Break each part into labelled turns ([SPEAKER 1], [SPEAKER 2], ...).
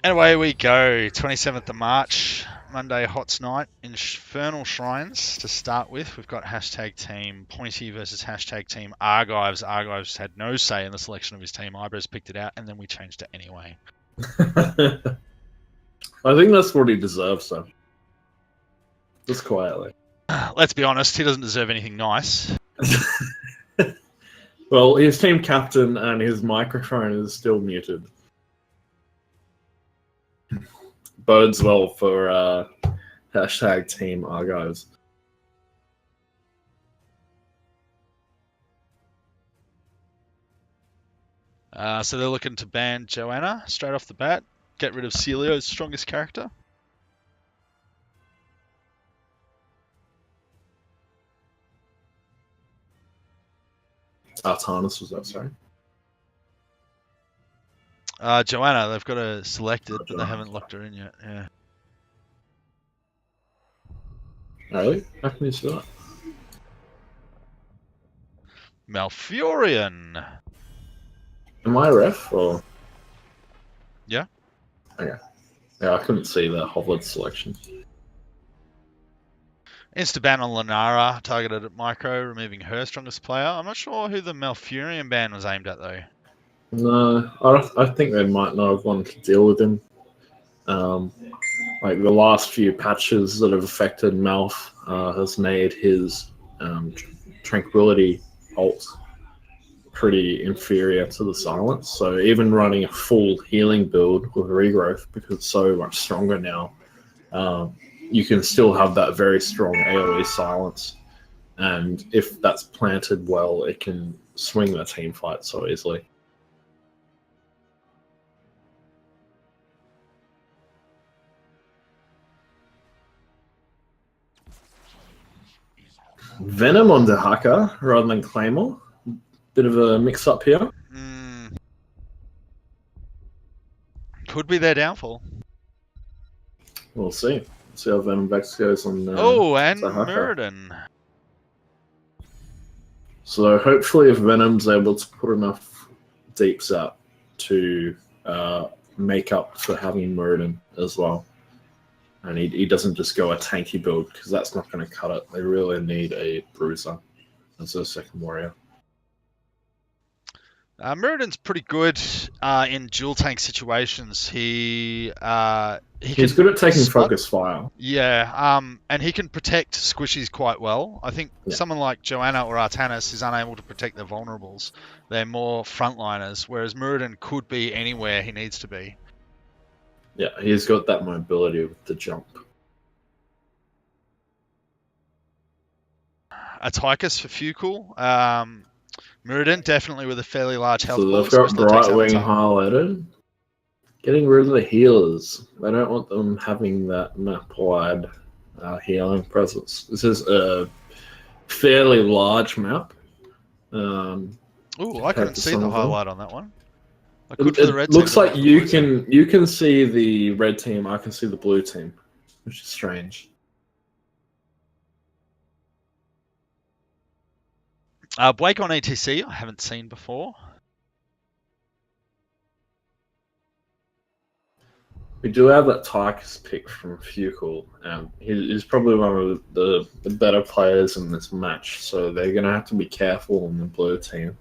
[SPEAKER 1] And away we go. 27th of March, Monday, Hots Night, Infernal Shrines to start with. We've got hashtag team Pointy versus hashtag team Argives. Argives had no say in the selection of his team. Eyebrows picked it out, and then we changed it anyway.
[SPEAKER 2] I think that's what he deserves, though. Just quietly.
[SPEAKER 1] Let's be honest, he doesn't deserve anything nice.
[SPEAKER 2] Well, his team captain and his microphone is still muted. Bodes well for hashtag team Argives.
[SPEAKER 1] So they're looking to ban Joanna straight off the bat. Get rid of Celio's strongest character.
[SPEAKER 2] Artanis was that, sorry?
[SPEAKER 1] Joanna, they've got her selected, but they haven't locked her in yet. Yeah.
[SPEAKER 2] Really? How can you see that?
[SPEAKER 1] Malfurion.
[SPEAKER 2] Am I a ref or?
[SPEAKER 1] Yeah.
[SPEAKER 2] Okay. Yeah, I couldn't see the Hovland selection.
[SPEAKER 1] Insta-ban on Lunara, targeted at Micro, removing her strongest player. I'm not sure who the Malfurion ban was aimed at, though.
[SPEAKER 2] No, I think they might not have wanted to deal with him. Like the last few patches that have affected Malf has made his Tranquility ult pretty inferior to the Silence. So even running a full healing build with Regrowth, because it's so much stronger now, you can still have that very strong AoE Silence. And if that's planted well, it can swing the team fight so easily. Venom on Dahaka rather than Claymore. Bit of a mix-up here.
[SPEAKER 1] Could be their downfall.
[SPEAKER 2] We'll see. See how Venom Vex goes on.
[SPEAKER 1] And
[SPEAKER 2] Dahaka.
[SPEAKER 1] Muradin.
[SPEAKER 2] So hopefully, if Venom's able to put enough deeps out to make up for having Muradin as well, and he doesn't just go a tanky build, because that's not going to cut it. They really need a bruiser as a second warrior.
[SPEAKER 1] Muradin's pretty good in dual tank situations. He's
[SPEAKER 2] good at taking focus fire.
[SPEAKER 1] Yeah, and he can protect squishies quite well. I think someone like Joanna or Artanis is unable to protect their vulnerables. They're more frontliners, whereas Muradin could be anywhere he needs to be.
[SPEAKER 2] Yeah, he's got that mobility with the jump.
[SPEAKER 1] A Tychus for Fukle. Muradin definitely with a fairly large health pool.
[SPEAKER 2] So they've got Brightwing highlighted. Getting rid of the healers. They don't want them having that map-wide healing presence. This is a fairly large map.
[SPEAKER 1] Ooh, I couldn't see the highlight on that one.
[SPEAKER 2] It looks like you can see the red team. I can see the blue team, which is strange.
[SPEAKER 1] Blake on ETC, I haven't seen before.
[SPEAKER 2] We do have that Tychus pick from Fukle, and he's probably one of the better players in this match. So they're going to have to be careful on the blue team.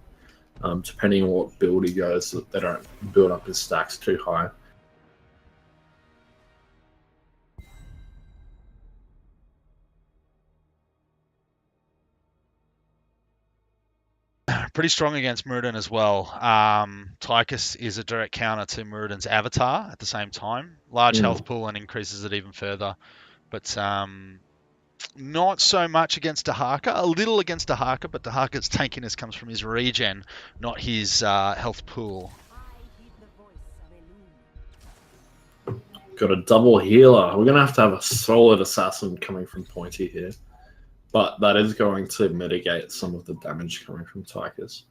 [SPEAKER 2] Depending on what build he goes, that they don't build up his stacks too high.
[SPEAKER 1] Pretty strong against Muradin as well. Tychus is a direct counter to Muradin's avatar at the same time. Large health pool and increases it even further. But not so much against Dahaka. A little against Dahaka, but Dahaka's tankiness comes from his regen, not his health pool.
[SPEAKER 2] Got a double healer. We're going to have a solid assassin coming from Pointy here. But that is going to mitigate some of the damage coming from Tychus.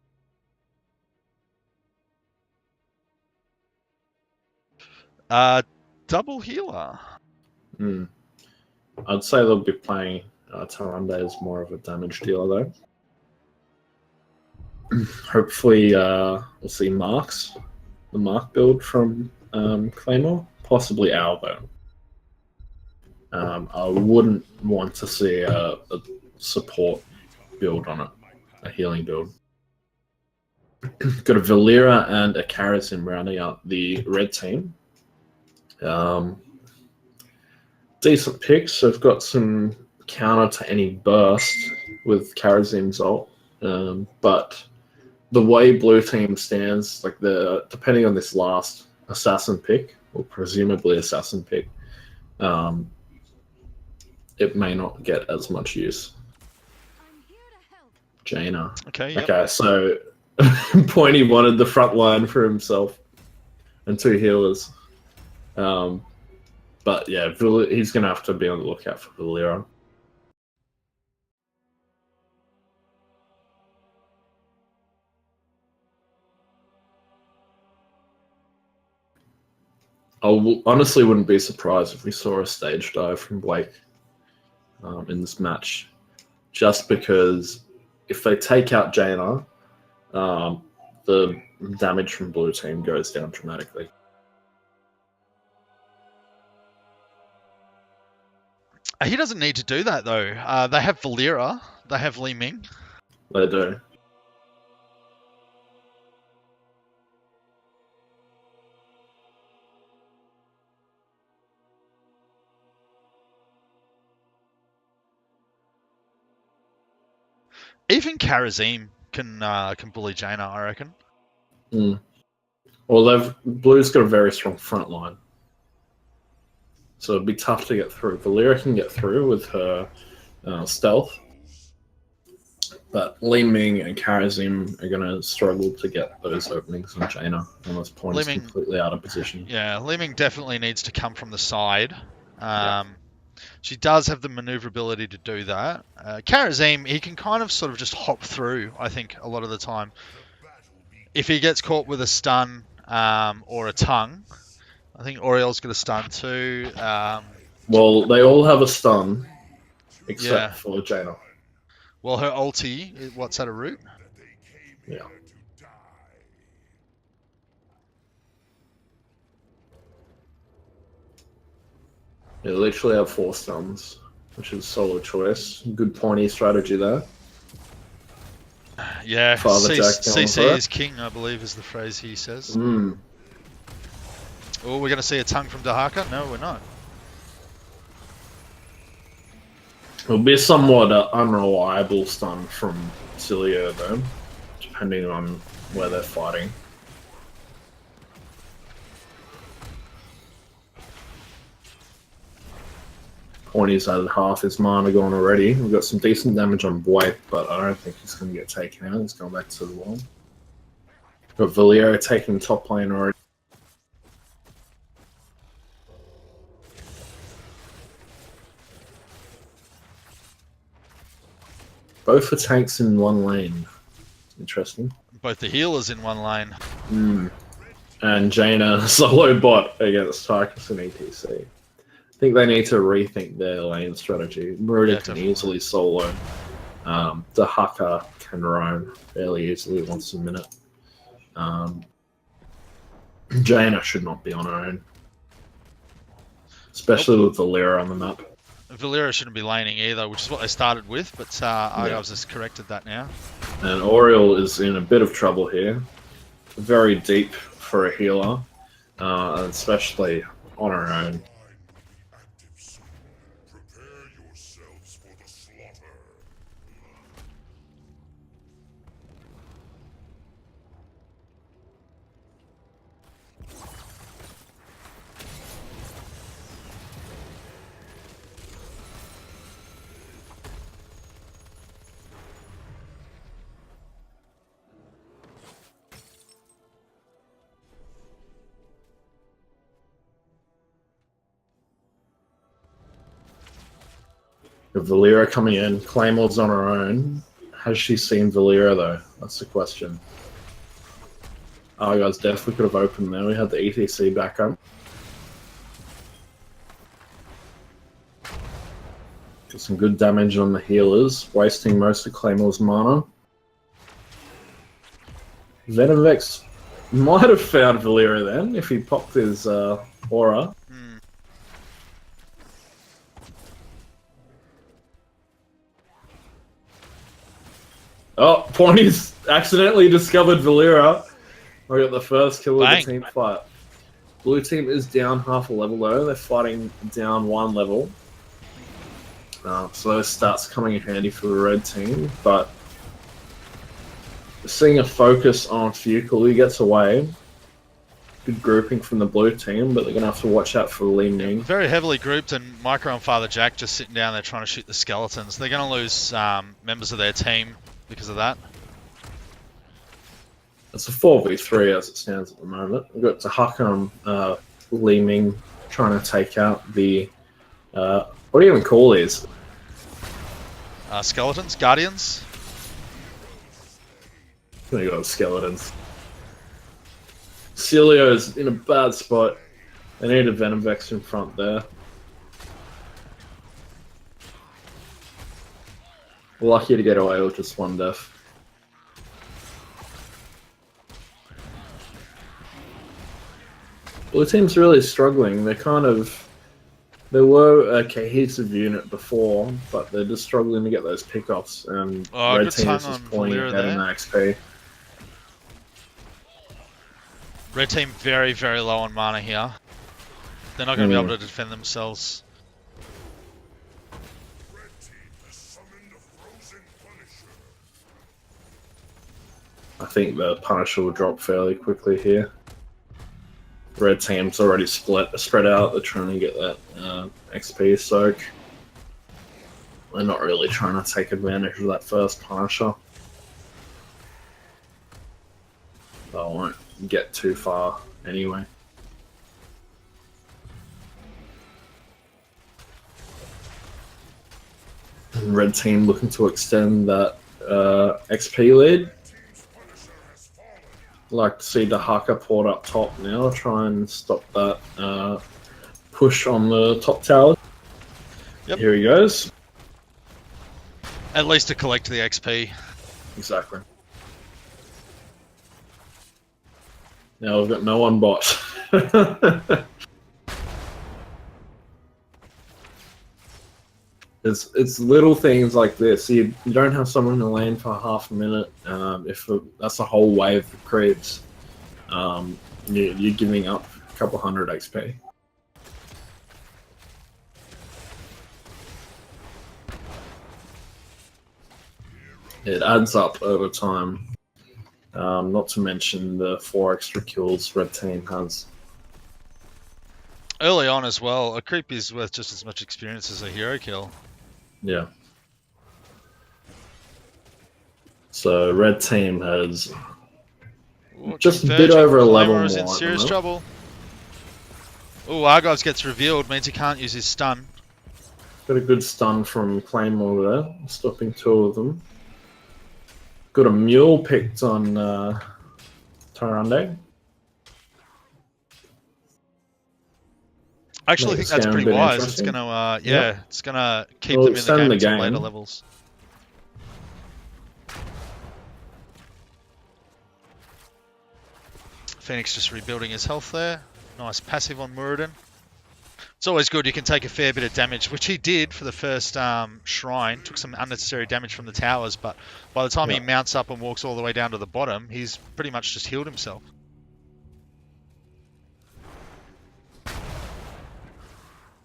[SPEAKER 1] Double healer.
[SPEAKER 2] I'd say they'll be playing Tarande as more of a damage dealer, though. Hopefully, we'll see Marks, the Mark build from Claymore, possibly Albo. I wouldn't want to see a support build on it, a healing build. Got a Valera and a Karazim rounding out the red team. Decent picks. So I've got some counter to any burst with Karazim's ult. But the way blue team stands, like depending on this last assassin pick, or presumably assassin pick, it may not get as much use. Jaina.
[SPEAKER 1] Okay, yep.
[SPEAKER 2] Okay, so Pointy wanted the front line for himself and 2 healers. But yeah, he's going to have to be on the lookout for Valera. I honestly wouldn't be surprised if we saw a stage dive from Blake in this match, just because if they take out Jaina, the damage from blue team goes down dramatically.
[SPEAKER 1] He doesn't need to do that though. They have Valera, they have Li Ming.
[SPEAKER 2] They do.
[SPEAKER 1] Even Karazim can bully Jaina, I reckon.
[SPEAKER 2] Well, Blue's got a very strong front line, so it'd be tough to get through. Valera can get through with her stealth, but Li Ming and Karazim are going to struggle to get those openings on Jaina unless Point is completely out of position.
[SPEAKER 1] Yeah, Li Ming definitely needs to come from the side.
[SPEAKER 2] Yeah.
[SPEAKER 1] She does have the maneuverability to do that. Karazim, he can kind of sort of just hop through, I think, a lot of the time. If he gets caught with a stun or a tongue, I think Oriel's got a stun too.
[SPEAKER 2] Well, they all have a stun, except for Jaina.
[SPEAKER 1] Well, her ulti, what's that, a root?
[SPEAKER 2] Yeah. They literally have 4 stuns, which is solo choice. Good Pointy strategy there.
[SPEAKER 1] Yeah, CC is king, I believe is the phrase he says. Oh, we're going to see a tongue from Dahaka? No, we're not.
[SPEAKER 2] It'll be somewhat unreliable stun from Cilia, though, depending on where they're fighting. Pointy's had half his mana gone already. We've got some decent damage on Blake, but I don't think he's going to get taken out. He's going back to the wall. Got Valera taking top lane already. Both the tanks in one lane. Interesting.
[SPEAKER 1] Both the healers in one lane.
[SPEAKER 2] And Jaina solo bot against Tychus and ETC. I think they need to rethink their lane strategy. Murder can easily solo. Dahaka can roam fairly easily once a minute. Jaina should not be on her own. Especially with Valera on the map.
[SPEAKER 1] Valera shouldn't be laning either, which is what they started with, but Argives has corrected that now.
[SPEAKER 2] And Oriel is in a bit of trouble here. Very deep for a healer, especially on her own. Valera coming in. Claymore's on her own. Has she seen Valera, though? That's the question. Oh, guys, definitely could have opened there. We had the ETC backup. Got some good damage on the healers, wasting most of Claymore's mana. Venovex Might have found Valera then, if he popped his aura.
[SPEAKER 1] Hmm.
[SPEAKER 2] Oh, Pointy's accidentally discovered Valera. I got the first kill of the
[SPEAKER 1] Bang.
[SPEAKER 2] team fight. Blue team is down half a level though. They're fighting down 1 level. So those stats coming in handy for the red team, but seeing a focus on Fukle, he gets away. Good grouping from the blue team, but they're going to have to watch out for Li Ning.
[SPEAKER 1] Very heavily grouped, and Micro and Father Jack just sitting down there trying to shoot the skeletons. They're going to lose members of their team because of that.
[SPEAKER 2] It's a 4v3 as it stands at the moment. We've got Tahaka and Li Ning trying to take out the... what do you even call these?
[SPEAKER 1] Skeletons? Guardians?
[SPEAKER 2] I'm gonna go with skeletons. Celio's in a bad spot. They need a Venom Vex in front there. Lucky to get away with just 1 death. Blue team's really struggling. They're kind of... They were a cohesive unit before, but they're just struggling to get those pickoffs, and red team is just pulling ahead in XP.
[SPEAKER 1] Red team very, very low on mana here. They're not going to be able to defend themselves.
[SPEAKER 2] I think the Punisher will drop fairly quickly here. Red team's already spread out. They're trying to get that XP soak. They're not really trying to take advantage of that first Punisher. But I won't get too far anyway. And red team looking to extend that XP lead. Like to see the Haka port up top now, try and stop that push on the top tower.
[SPEAKER 1] Yep.
[SPEAKER 2] Here he goes.
[SPEAKER 1] At least to collect the XP.
[SPEAKER 2] Exactly. Now we've got no one bot. It's little things like this. You don't have someone in the lane for half a minute. That's a whole wave of creeps. You're giving up a couple hundred XP. It adds up over time. Not to mention the 4 extra kills red team has.
[SPEAKER 1] Early on as well, a creep is worth just as much experience as a hero kill.
[SPEAKER 2] Yeah. So red team has just a bit over a level more.
[SPEAKER 1] Is in serious trouble. Oh, Argives gets revealed, means he can't use his stun.
[SPEAKER 2] Got a good stun from Claymore there, stopping 2 of them. Got a mule picked on Tyrande.
[SPEAKER 1] I actually think that's pretty wise. It's gonna, it's gonna keep them in the game until later levels. Phoenix just rebuilding his health there. Nice passive on Muradin. It's always good. You can take a fair bit of damage, which he did for the first shrine. Took some unnecessary damage from the towers, but by the time he mounts up and walks all the way down to the bottom, he's pretty much just healed himself.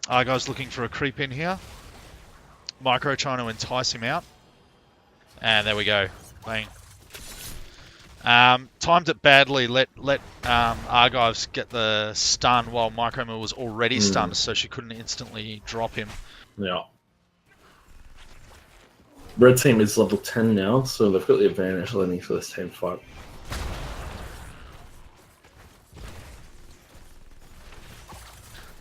[SPEAKER 1] Argives looking for a creep in here. Micro trying to entice him out. And there we go. Bang. Timed it badly. Let Argives get the stun while Micro was already stunned, so she couldn't instantly drop him.
[SPEAKER 2] Yeah. Red team is level 10 now, so they've got the advantage leading for this team fight.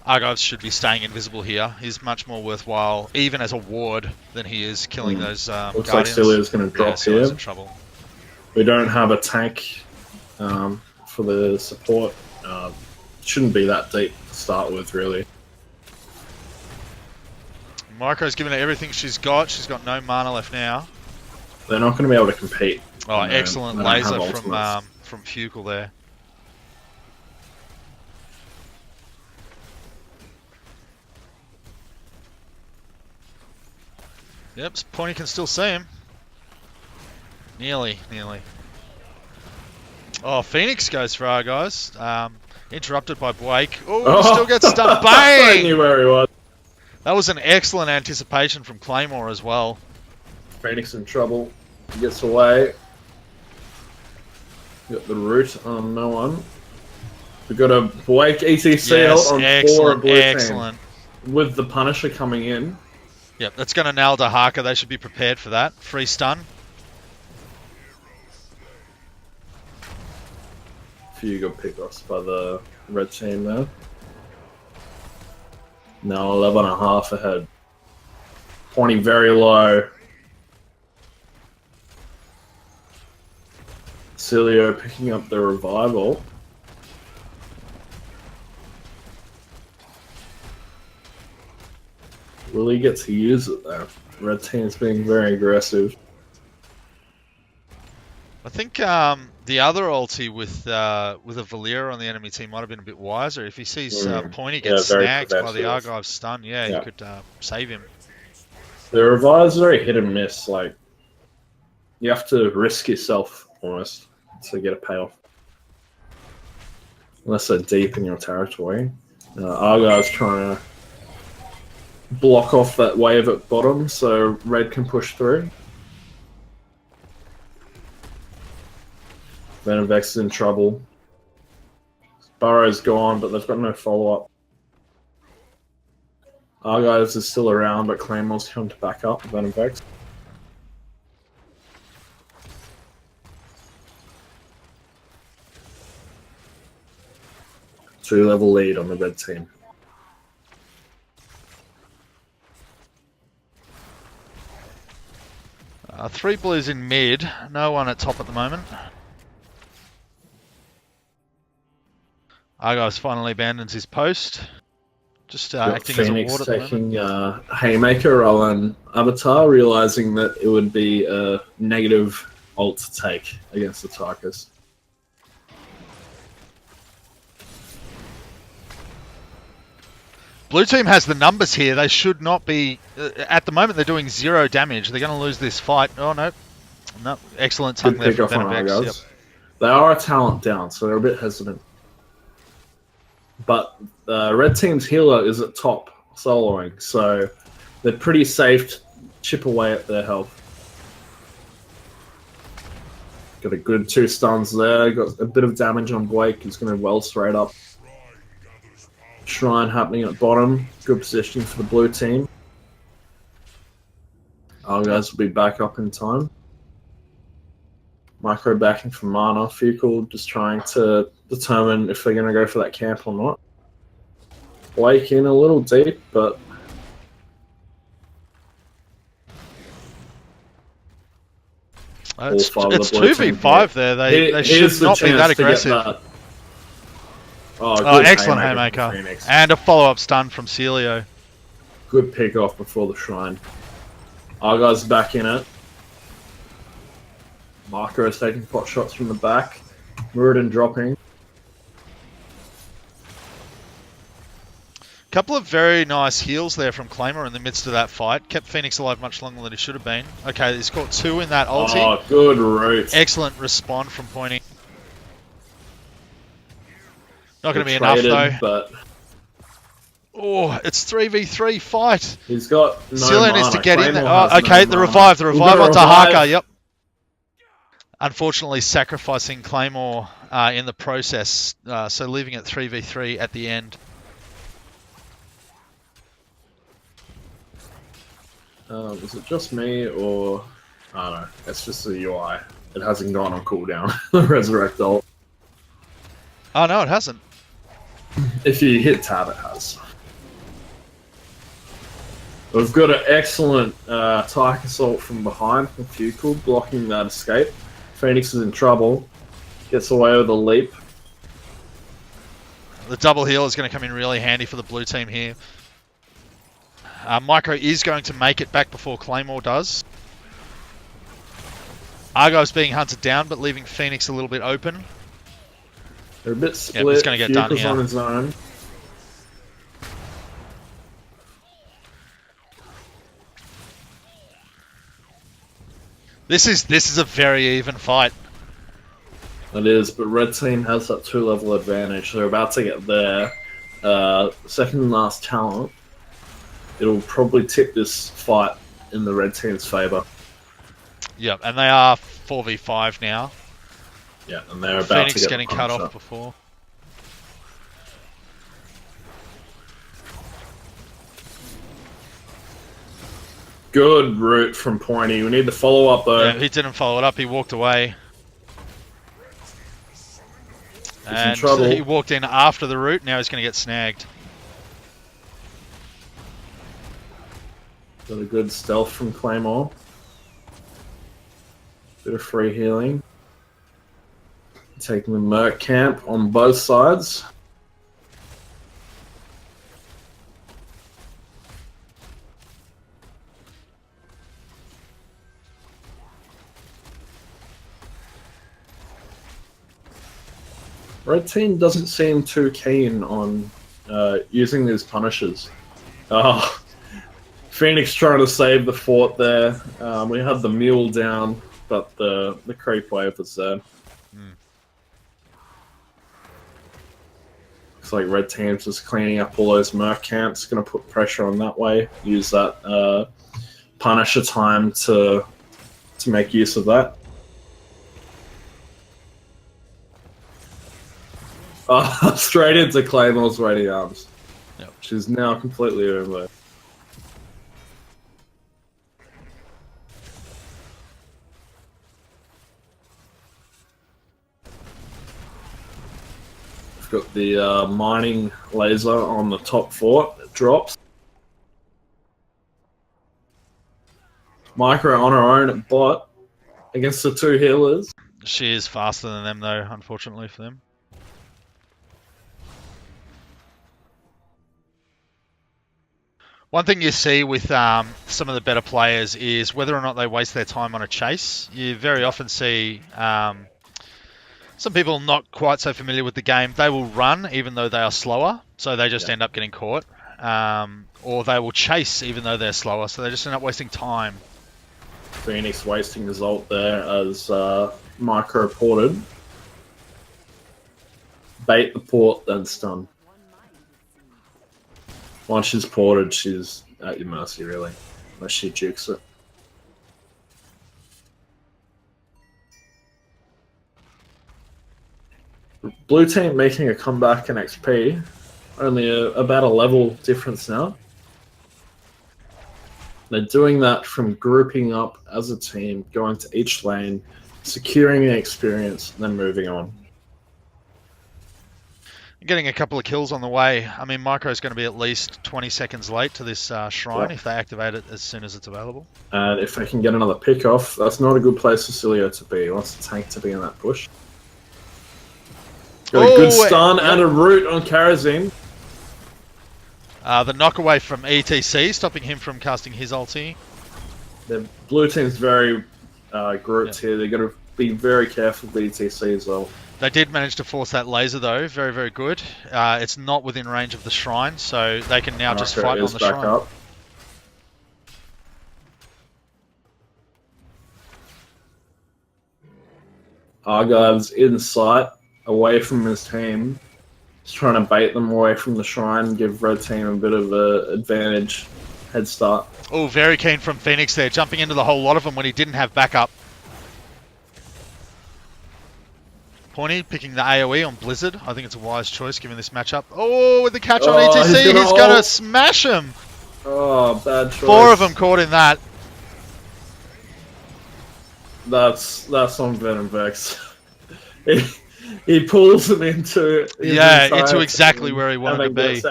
[SPEAKER 1] Argives should be staying invisible here. He's much more worthwhile, even as a ward, than he is killing those
[SPEAKER 2] Looks
[SPEAKER 1] Guardians.
[SPEAKER 2] like Cillia's going to drop here.
[SPEAKER 1] In trouble.
[SPEAKER 2] We don't have a tank for the support. Shouldn't be that deep to start with, really.
[SPEAKER 1] Micro's given her everything she's got. She's got no mana left now.
[SPEAKER 2] They're not going to be able to compete.
[SPEAKER 1] Oh, excellent laser from Fukle there. Yep, Pointy can still see him. Nearly. Oh, Phoenix goes for Argives. Interrupted by Blake. Oh, still gets stunned. Bang!
[SPEAKER 2] I knew where he was.
[SPEAKER 1] That was an excellent anticipation from Claymore as well.
[SPEAKER 2] Phoenix in trouble. He gets away. Got the root on no one. We've got a Blake ETC on
[SPEAKER 1] excellent,
[SPEAKER 2] 4 blue
[SPEAKER 1] excellent.
[SPEAKER 2] team. With the Punisher coming in.
[SPEAKER 1] Yep, that's going to nail Dahaka. They should be prepared for that. Free stun.
[SPEAKER 2] Few good pickoffs by the red team there. Now 11.5 ahead. Pointy very low. Cilio picking up the revival. Will he get to use it though? Red team's being very aggressive.
[SPEAKER 1] I think the other ulti with a Valier on the enemy team might have been a bit wiser. If he sees Pointy get snagged by the Argive stun, he could save him.
[SPEAKER 2] The revive's very hit and miss. Like, you have to risk yourself almost to get a payoff. Unless they're deep in your territory. Argive's trying to block off that wave at bottom so red can push through. Venomvex is in trouble. Burrow's gone, but they've got no follow-up. Argives is still around, but Claymore's come to back up Venomvex. Two-level lead on the red team.
[SPEAKER 1] Three blues in mid, no one at top at the moment. Argives finally abandons his post. Just acting
[SPEAKER 2] Phoenix
[SPEAKER 1] as a ward at the moment.
[SPEAKER 2] taking Haymaker on Avatar, realizing that it would be a negative ult to take against the Tychus.
[SPEAKER 1] Blue team has the numbers here. They should not be... at the moment, they're doing 0 damage. They're going to lose this fight. Oh, no. No. Excellent tongue there from Venomvex. Yep.
[SPEAKER 2] They are a talent down, so they're a bit hesitant. But red team's healer is at top, soloing, so they're pretty safe to chip away at their health. Got a good 2 stuns there. Got a bit of damage on Blake. He's going to well straight up. Shrine happening at bottom. Good positioning for the blue team. Our guys will be back up in time. Micro backing from Mana. Fukle just trying to determine if they're going to go for that camp or not. Blake in a little deep, but...
[SPEAKER 1] It's 2v5 there. They should not be that aggressive. Oh, excellent Haymaker. And a follow-up stun from Celio.
[SPEAKER 2] Good pick off before the Shrine. Our guys back in it. Marco is taking pot shots from the back. Muradin dropping.
[SPEAKER 1] Couple of very nice heals there from Claymore in the midst of that fight. Kept Phoenix alive much longer than he should have been. Okay, he's caught 2 in that ulti.
[SPEAKER 2] Oh, good route.
[SPEAKER 1] Excellent respawn from Pointy. Not going to be enough though.
[SPEAKER 2] But...
[SPEAKER 1] oh, it's 3v3 fight.
[SPEAKER 2] He's got no
[SPEAKER 1] Cilio needs to get
[SPEAKER 2] Claymore
[SPEAKER 1] in there. Oh, okay,
[SPEAKER 2] no
[SPEAKER 1] the revive on
[SPEAKER 2] revive.
[SPEAKER 1] Dahaka, yep. Unfortunately sacrificing Claymore in the process, so leaving it 3v3 at the end.
[SPEAKER 2] Is it just me or... I don't know, it's just the UI. It hasn't gone on cooldown, the Resurrect ult.
[SPEAKER 1] Oh no, it hasn't.
[SPEAKER 2] If you hit tab, it has. We've got an excellent Tychus ult from behind from Fukle, blocking that escape. Phoenix is in trouble. Gets away with a leap.
[SPEAKER 1] The double heal is going to come in really handy for the blue team here. Micro is going to make it back before Claymore does. Argive's being hunted down, but leaving Phoenix a little bit open.
[SPEAKER 2] They're a bit split.
[SPEAKER 1] Yep, he's going to get done here.
[SPEAKER 2] On his own.
[SPEAKER 1] This is a very even fight.
[SPEAKER 2] It is, but red team has that 2-level advantage. They're about to get their second and last talent. It'll probably tip this fight in the red team's favour.
[SPEAKER 1] Yep, and they are 4v5 now.
[SPEAKER 2] Yeah, and they're about
[SPEAKER 1] Phoenix
[SPEAKER 2] to get
[SPEAKER 1] getting cut off before.
[SPEAKER 2] Good route from Pointy. We need to follow up though.
[SPEAKER 1] Yeah, he didn't follow it up. He walked away. And he walked in after the route. Now he's going to get snagged.
[SPEAKER 2] Got a good stealth from Claymore. Bit of free healing. Taking the Merc camp on both sides. Red team doesn't seem too keen on using these punishes. Oh, Phoenix trying to save the fort there. We had the mule down, but the creep wave was there. Looks like red team's just cleaning up all those Merc camps. Going to put pressure on that way. Use that Punisher time to make use of that. Straight into Claymore's waiting arms.
[SPEAKER 1] Yep.
[SPEAKER 2] She's now completely over. We've got the mining laser on the top fort. It drops. Micro on her own at bot against the 2 healers.
[SPEAKER 1] She is faster than them though, unfortunately for them. One thing you see with some of the better players is whether or not they waste their time on a chase. You very often see some people not quite so familiar with the game. They will run even though they are slower, so they just end up getting caught. Or they will chase even though they're slower, so they just end up wasting time.
[SPEAKER 2] Phoenix wasting his ult there as Micro ported. Bait the port, then stun. Once she's ported, she's at your mercy, really. Unless she jukes it. Blue team making a comeback in XP. Only about a level difference now. They're doing that from grouping up as a team, going to each lane, securing the experience, and then moving on.
[SPEAKER 1] Getting a couple of kills on the way. I mean, Micro's going to be at least 20 seconds late to this shrine if they activate it as soon as it's available.
[SPEAKER 2] And if they can get another pick off, that's not a good place for Cilio to be. He wants the tank to be in that push. Got a good stun and a root on Karazin.
[SPEAKER 1] The knockaway from ETC, stopping him from casting his ulti.
[SPEAKER 2] The blue team's very grouped here. They've got to be very careful with ETC as well.
[SPEAKER 1] They did manage to force that laser though, very, very good. It's not within range of the shrine, so they can now just fight on the shrine. Up.
[SPEAKER 2] Argives in sight, away from his team. He's trying to bait them away from the shrine, give red team a bit of an advantage, head start.
[SPEAKER 1] Oh, very keen from Phoenix there, jumping into the whole lot of them when he didn't have backup. Pointy picking the AoE on Blizzard. I think it's a wise choice given this matchup. Oh, with the catch on ETC, he's going to smash him.
[SPEAKER 2] Oh, bad choice.
[SPEAKER 1] 4 of them caught in that.
[SPEAKER 2] That's on Venom Vex. he pulls him into
[SPEAKER 1] into exactly where he wanted to be.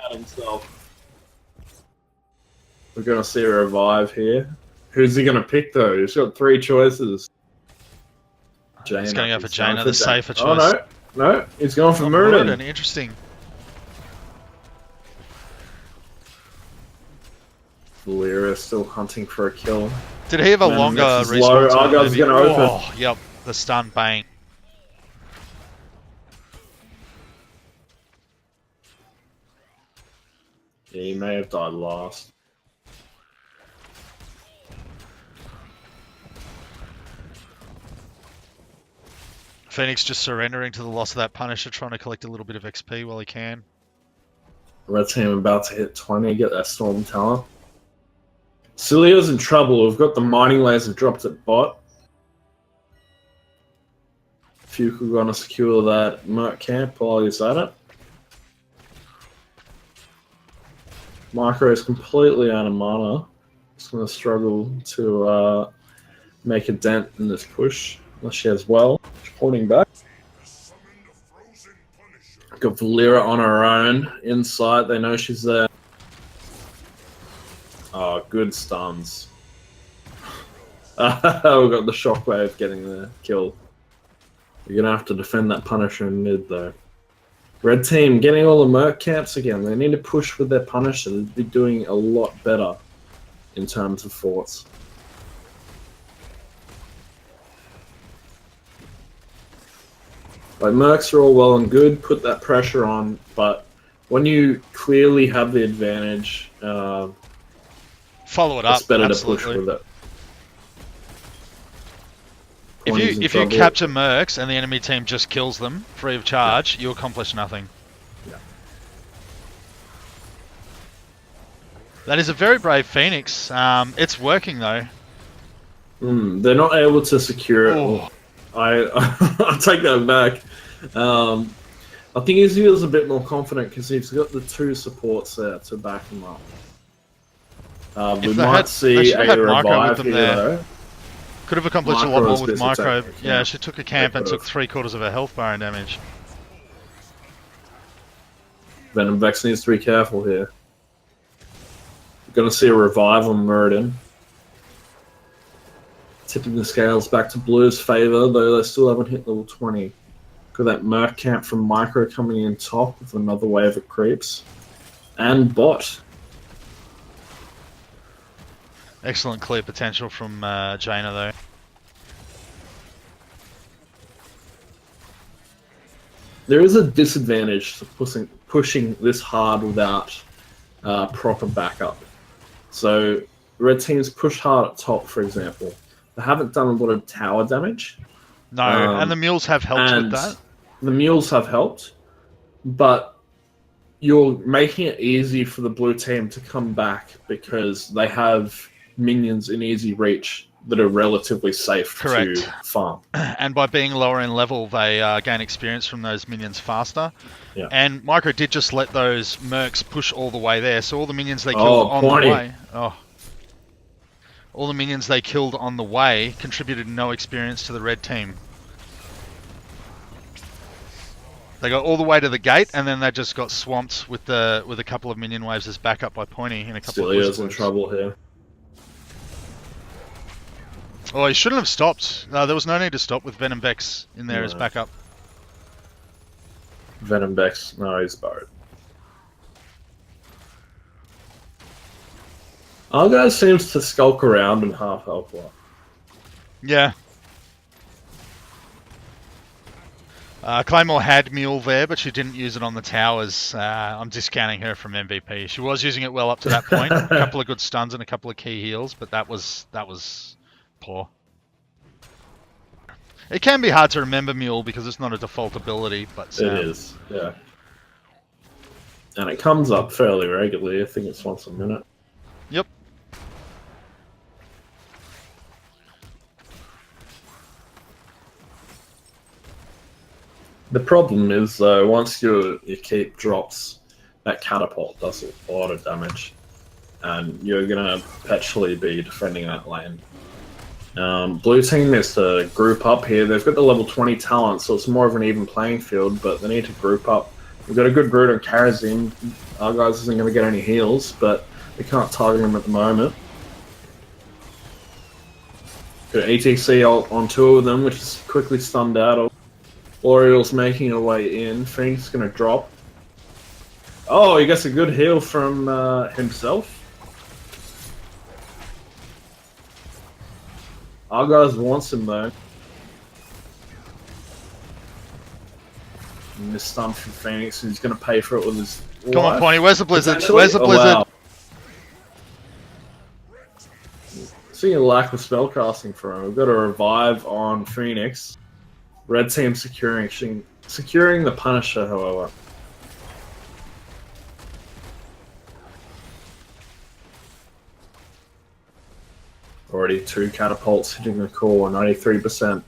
[SPEAKER 2] We're going to see a revive here. Who's he going to pick though? He's got 3 choices. Jaina.
[SPEAKER 1] He's going to go for Jaina, the safer choice.
[SPEAKER 2] Oh, no. He's going for Muradin.
[SPEAKER 1] Interesting.
[SPEAKER 2] Valera still hunting for a kill.
[SPEAKER 1] Did he have a longer respawn time?
[SPEAKER 2] Argives going to open.
[SPEAKER 1] Oh, yep. The stun bang.
[SPEAKER 2] Yeah, he may have died last.
[SPEAKER 1] Phoenix just surrendering to the loss of that Punisher, trying to collect a little bit of XP while he can.
[SPEAKER 2] Red team about to hit 20, get that Storm Talent. Cilio's in trouble. We've got the mining laser dropped at bot. Fukle gonna secure that Merc camp while he's at it. Micro is completely out of mana. He's gonna struggle to make a dent in this push, unless she has well. Holding back. Got Valera on her own. Inside, they know she's there. Oh, good stuns. We got the shockwave getting the kill. You're gonna have to defend that Punisher in mid though. Red team getting all the Merc camps again. They need to push with their Punisher. They'd be doing a lot better in terms of forts. Like, Mercs are all well and good, put that pressure on, but when you clearly have the advantage,
[SPEAKER 1] follow it up.
[SPEAKER 2] it's better
[SPEAKER 1] absolutely.
[SPEAKER 2] to push with it.
[SPEAKER 1] If you capture Mercs and the enemy team just kills them free of charge, you accomplish nothing.
[SPEAKER 2] Yeah.
[SPEAKER 1] That is a very brave Phoenix. It's working though.
[SPEAKER 2] They're not able to secure it.
[SPEAKER 1] Oh.
[SPEAKER 2] I take that back. I think he feels a bit more confident because he's got the two supports there to back him up. We might see a revive here though.
[SPEAKER 1] Could have accomplished a lot more with Micro.
[SPEAKER 2] Yeah,
[SPEAKER 1] she took a camp and took 3/4 of her health bar in damage.
[SPEAKER 2] Venom Vex needs to be careful here. We're going to see a revive on Muradin. Tipping the scales back to Blue's favour, though they still haven't hit level 20. Got that Merc camp from Micro coming in top with another wave of creeps. And bot.
[SPEAKER 1] Excellent clear potential from Jaina though.
[SPEAKER 2] There is a disadvantage to pushing this hard without proper backup. So red teams push hard at top, for example. They haven't done a lot of tower damage.
[SPEAKER 1] No, and the mules have helped with that.
[SPEAKER 2] The mules have helped, but you're making it easy for the blue team to come back because they have minions in easy reach that are relatively safe to farm.
[SPEAKER 1] And by being lower in level, they gain experience from those minions faster.
[SPEAKER 2] Yeah.
[SPEAKER 1] And Micro did just let those Mercs push all the way there, so all the minions they killed on
[SPEAKER 2] Pointy.
[SPEAKER 1] the way... all the minions they killed on the way contributed no experience to the red team. They got all the way to the gate, and then they just got swamped with a couple of minion waves as backup by Pointy in a couple of
[SPEAKER 2] Cilio's in trouble here.
[SPEAKER 1] Oh, he shouldn't have stopped. There was no need to stop with Venom Vex in there as backup.
[SPEAKER 2] Venom Vex, no, he's buried. Argives seems to skulk around in half health lot.
[SPEAKER 1] Yeah. Claymore had Mule there, but she didn't use it on the towers. I'm discounting her from MVP. She was using it well up to that point. A couple of good stuns and a couple of key heals, but that was poor. It can be hard to remember Mule because it's not a default ability, but
[SPEAKER 2] it is, yeah. And it comes up fairly regularly. I think it's once a minute.
[SPEAKER 1] Yep.
[SPEAKER 2] The problem is, though, once your keep drops, that catapult does a lot of damage, and you're gonna perpetually be defending that lane. Blue team is to group up here. They've got the level 20 talent, so it's more of an even playing field, but they need to group up. We've got a good root on Karazim. Argives isn't going to get any heals, but they can't target him at the moment. Got ETC on two of them, which is quickly stunned out. Oriel's making her way in. Phoenix is going to drop. Oh, he gets a good heal from himself. Argives wants him though. And this stun from Phoenix, and he's going to pay for it with his life.
[SPEAKER 1] Come on, Pointy, where's the blizzard? Where's the blizzard?
[SPEAKER 2] Wow. Seeing a lack of spellcasting for him. We've got a revive on Phoenix. Red team securing the Punisher, however. Already 2 catapults hitting the core, 93%.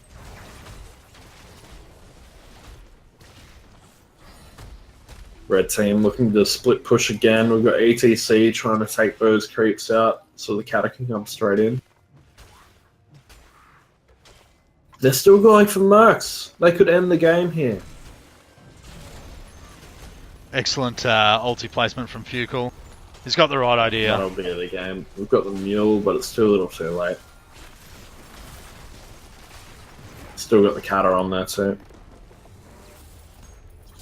[SPEAKER 2] Red team looking to split push again. We've got ETC trying to take those creeps out so the Cata can come straight in. They're still going for mercs. They could end the game here.
[SPEAKER 1] Excellent ulti placement from Fukle. He's got the right idea.
[SPEAKER 2] That'll be the game. We've got the mule, but it's too little too late. Still got the Cata on there too.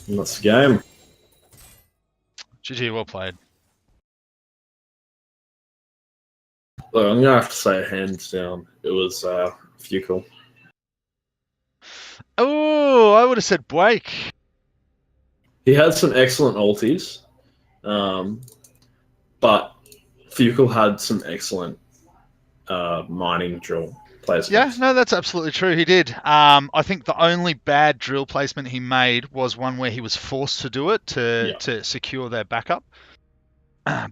[SPEAKER 2] And that's the game.
[SPEAKER 1] GG, well played.
[SPEAKER 2] Look, I'm gonna have to say hands down, it was Fukle.
[SPEAKER 1] Oh, I would have said Blake.
[SPEAKER 2] He had some excellent ultis, but Fukle had some excellent mining drill placements.
[SPEAKER 1] Yeah, no, that's absolutely true. He did. I think the only bad drill placement he made was one where he was forced to do it to secure their backup.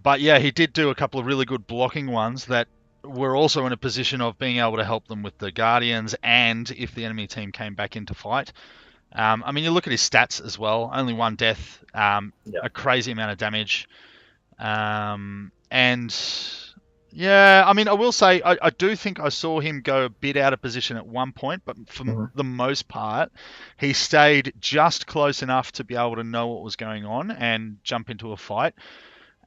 [SPEAKER 1] But yeah, he did do a couple of really good blocking ones that were also in a position of being able to help them with the Guardians and if the enemy team came back into fight. I mean, you look at his stats as well. Only 1 death, a crazy amount of damage. And yeah, I mean, I will say, I do think I saw him go a bit out of position at one point, but for the most part, he stayed just close enough to be able to know what was going on and jump into a fight,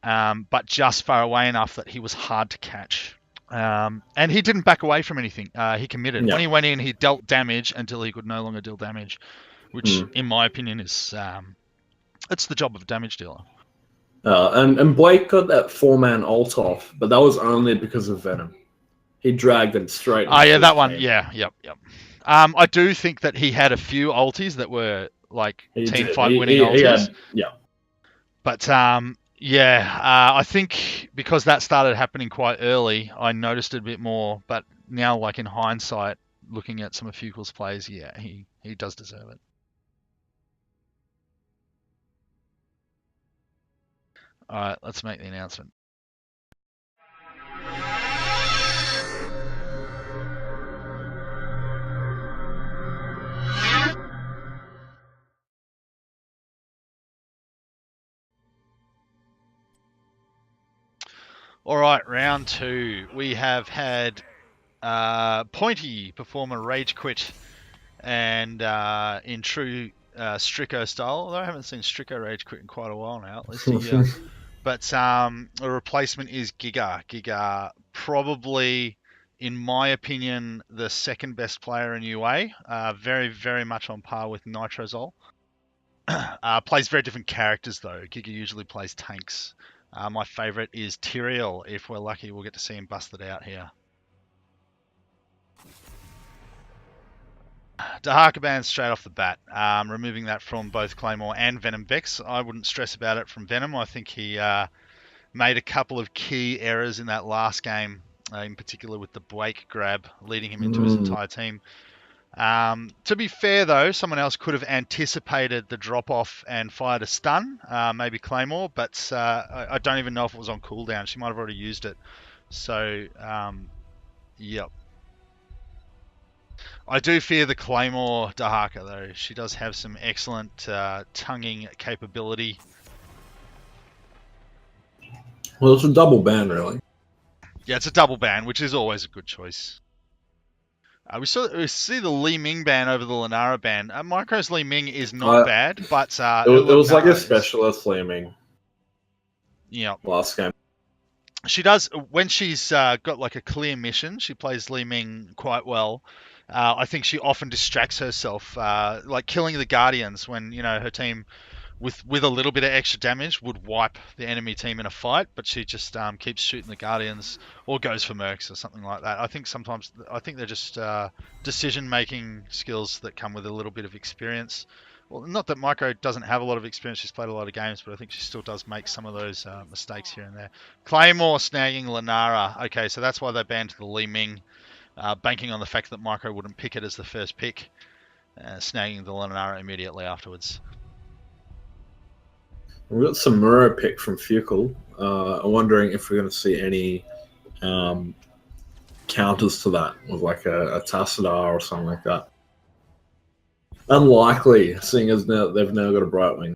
[SPEAKER 1] but just far away enough that he was hard to catch. And he didn't back away from anything. He committed. When he went in, he dealt damage until he could no longer deal damage, which, in my opinion, is it's the job of a damage dealer.
[SPEAKER 2] And Blake got that 4-man ult off, but that was only because of Venom. He dragged them straight.
[SPEAKER 1] Oh yeah, that one. Yeah, yep. I do think that he had a few ultis that were like team fight winning ultis. But I think because that started happening quite early, I noticed it a bit more. But now, like in hindsight, looking at some of Fukle's plays, yeah, he does deserve it. All right, let's make the announcement. All right, round 2. We have had Pointy perform a rage quit, and in true Stricko style, although I haven't seen Stricko rage quit in quite a while now, at least but a replacement is GigAeon. Probably, in my opinion, the second best player in UA. Very, very much on par with Nitrozol. Plays very different characters though. GigAeon usually plays tanks. My favourite is Tyrael. If we're lucky, we'll get to see him busted out here. Dahaka ban straight off the bat, removing that from both Claymore and Venom Vex. I wouldn't stress about it from Venom. I think he made a couple of key errors in that last game, in particular with the Blake grab, leading him into his entire team. To be fair though, someone else could have anticipated the drop-off and fired a stun, maybe Claymore, but I don't even know if it was on cooldown. She might have already used it. So, yep. I do fear the Claymore Dahaka though. She does have some excellent tonguing capability.
[SPEAKER 2] Well, it's a double ban, really.
[SPEAKER 1] Yeah, it's a double ban, which is always a good choice. We see the Li Ming ban over the Lunara ban. Micro's Li Ming is not bad, but
[SPEAKER 2] it was like a specialist Li Ming.
[SPEAKER 1] Yeah.
[SPEAKER 2] Last game.
[SPEAKER 1] She does, when she's got like a clear mission, she plays Li Ming quite well. I think she often distracts herself, like killing the Guardians when, you know, her team with a little bit of extra damage would wipe the enemy team in a fight, but she just keeps shooting the Guardians or goes for mercs or something like that. I think they're just decision-making skills that come with a little bit of experience. Well, not that Micro doesn't have a lot of experience, she's played a lot of games, but I think she still does make some of those mistakes here and there. Claymore snagging Lunara. Okay, so that's why they banned the Li Ming, banking on the fact that Micro wouldn't pick it as the first pick. snagging the Lunara immediately afterwards.
[SPEAKER 2] We've got some Muro pick from Fukle. I'm wondering if we're going to see any counters to that with like a Tassadar or something like that. Unlikely, seeing as they've now got a Brightwing.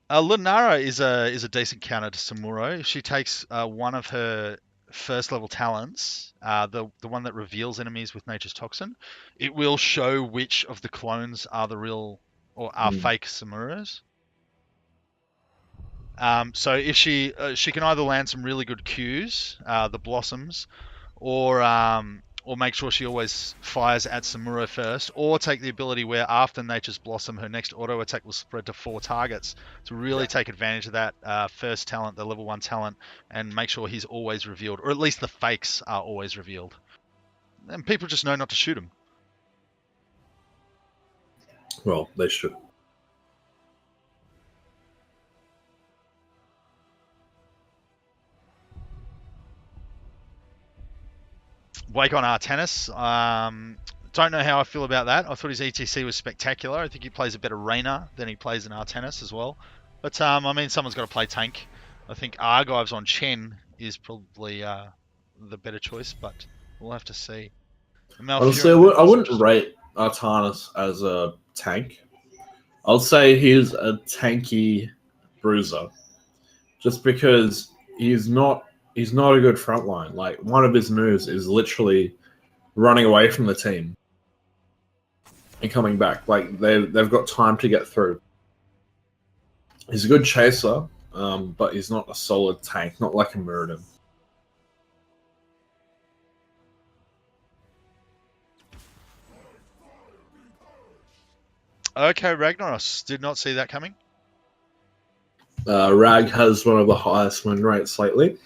[SPEAKER 1] Lunara is a decent counter to Samuro. If she takes one of her first level talents, the one that reveals enemies with Nature's Toxin, it will show which of the clones are the real or are fake Samuros. So if she can either land some really good Qs, the Blossoms, or make sure she always fires at Samuro first, or take the ability where after Nature's Blossom, her next auto attack will spread to 4 targets to really take advantage of that first talent, the level 1 talent, and make sure he's always revealed, or at least the fakes are always revealed. And people just know not to shoot him.
[SPEAKER 2] Well, they should.
[SPEAKER 1] Wake on Artanis. Don't know how I feel about that. I thought his ETC was spectacular. I think he plays a better Rainer than he plays in Artanis as well. But, I mean, someone's got to play tank. I think Argives on Chen is probably the better choice, but we'll have to see.
[SPEAKER 2] Honestly, I wouldn't rate Artanis as a tank. I'll say he's a tanky bruiser. Just because he's not a good frontline. Like, one of his moves is literally running away from the team and coming back. Like, they've got time to get through. He's a good chaser, but he's not a solid tank, not like a Muradin.
[SPEAKER 1] Okay, Ragnaros. Did not see that coming.
[SPEAKER 2] Rag has one of the highest win rates lately.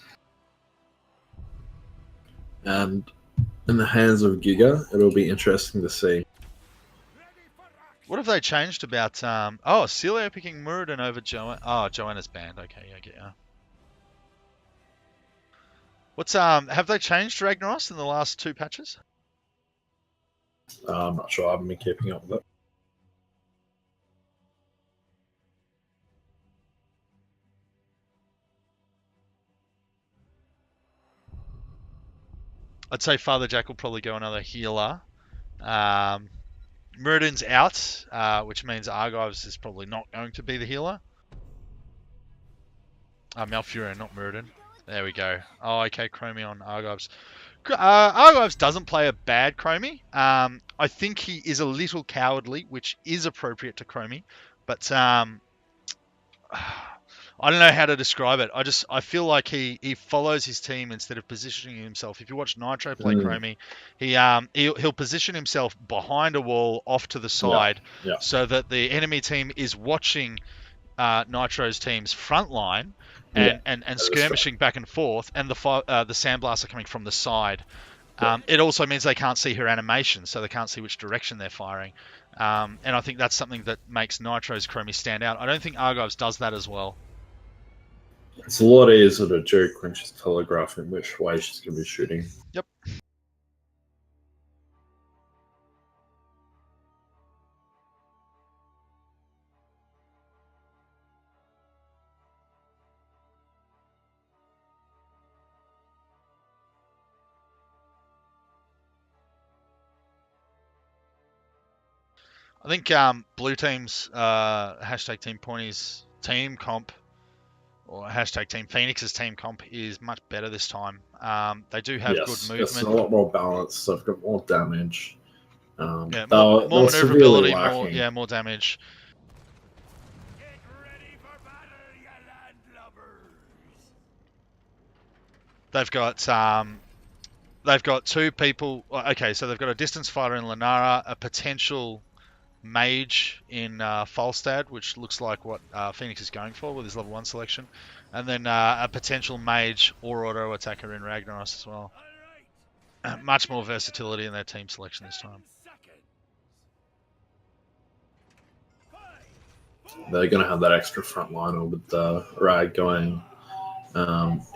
[SPEAKER 2] And in the hands of Giga, it'll be interesting to see.
[SPEAKER 1] What have they changed about... Celio picking Muradin over Joanna. Oh, Joanna's banned. Okay, yeah, get ya. Have they changed Ragnaros in the last 2 patches?
[SPEAKER 2] I'm not sure. I haven't been keeping up with it.
[SPEAKER 1] I'd say Father Jack will probably go another healer. Muradin's out, which means Argives is probably not going to be the healer. Malfurion, not Muradin. There we go. Oh, okay, Chromie on Argives. Argives doesn't play a bad Chromie. I think he is a little cowardly, which is appropriate to Chromie. But I don't know how to describe it. I feel like he follows his team instead of positioning himself. If you watch Nitro play Chromie, he'll position himself behind a wall off to the side so that the enemy team is watching Nitro's team's front line and skirmishing back and forth, and the sandblasts are coming from the side. It also means they can't see her animation, so they can't see which direction they're firing. And I think that's something that makes Nitro's Chromie stand out. I don't think Argives does that as well.
[SPEAKER 2] It's a lot easier to juke when she's telegraphing which way she's going to be shooting.
[SPEAKER 1] Yep. I think blue team's hashtag Team Pointy's team comp, or hashtag Team Phoenix's team comp, is much better this time. They do have good movement.
[SPEAKER 2] It's a lot more balanced. They've got more damage.
[SPEAKER 1] More maneuverability, more damage.
[SPEAKER 3] Get ready for battle, you landlubbers.
[SPEAKER 1] They've got 2 people. Okay, so they've got a distance fighter in Lunara, a potential mage in Falstad, which looks like what Phoenix is going for with his level 1 selection, and then a potential mage or auto attacker in Ragnaros as well. Much more versatility in their team selection this time.
[SPEAKER 2] They're going to have that extra front liner with Rag going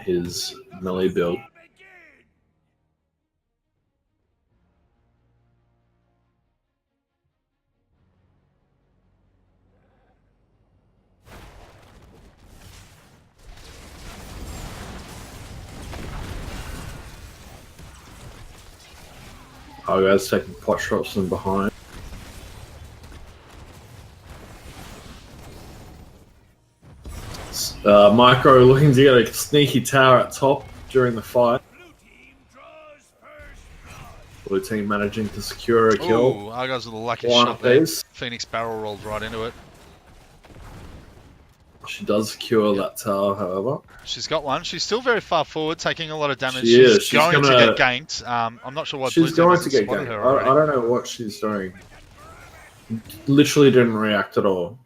[SPEAKER 2] his melee build. Argives taking pot shots from behind. Micro looking to get a sneaky tower at top during the fight.
[SPEAKER 3] Blue team draws first blood.
[SPEAKER 2] Blue team managing to secure a kill.
[SPEAKER 1] Ooh, Argives with a lucky
[SPEAKER 2] One
[SPEAKER 1] shot there.
[SPEAKER 2] apiece.
[SPEAKER 1] Phoenix barrel rolled right into it.
[SPEAKER 2] She does secure that tower, however.
[SPEAKER 1] She's got one. She's still very far forward, taking a lot of damage.
[SPEAKER 2] She is.
[SPEAKER 1] She's
[SPEAKER 2] She's
[SPEAKER 1] going to
[SPEAKER 2] gonna-
[SPEAKER 1] get ganked. I'm not sure why
[SPEAKER 2] She's
[SPEAKER 1] Blue Team
[SPEAKER 2] going to
[SPEAKER 1] hasn't
[SPEAKER 2] get
[SPEAKER 1] spotted
[SPEAKER 2] ganked.
[SPEAKER 1] her
[SPEAKER 2] I
[SPEAKER 1] already.
[SPEAKER 2] don't know what she's doing. Literally didn't react at all.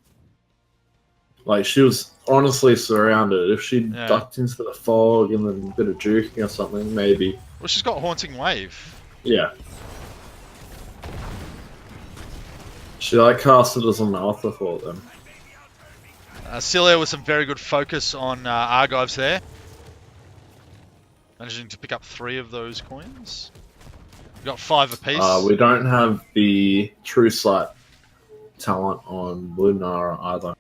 [SPEAKER 2] Like, she was honestly surrounded. If she
[SPEAKER 1] Yeah.
[SPEAKER 2] ducked into the fog and then a bit of juking or something, maybe.
[SPEAKER 1] Well, she's got Haunting Wave.
[SPEAKER 2] Yeah. She like casted us on the afterthought then.
[SPEAKER 1] Celia with some very good focus on Argives there. Managing to pick up 3 of those coins. We've got 5 apiece.
[SPEAKER 2] We don't have the true sight talent on Lunara either.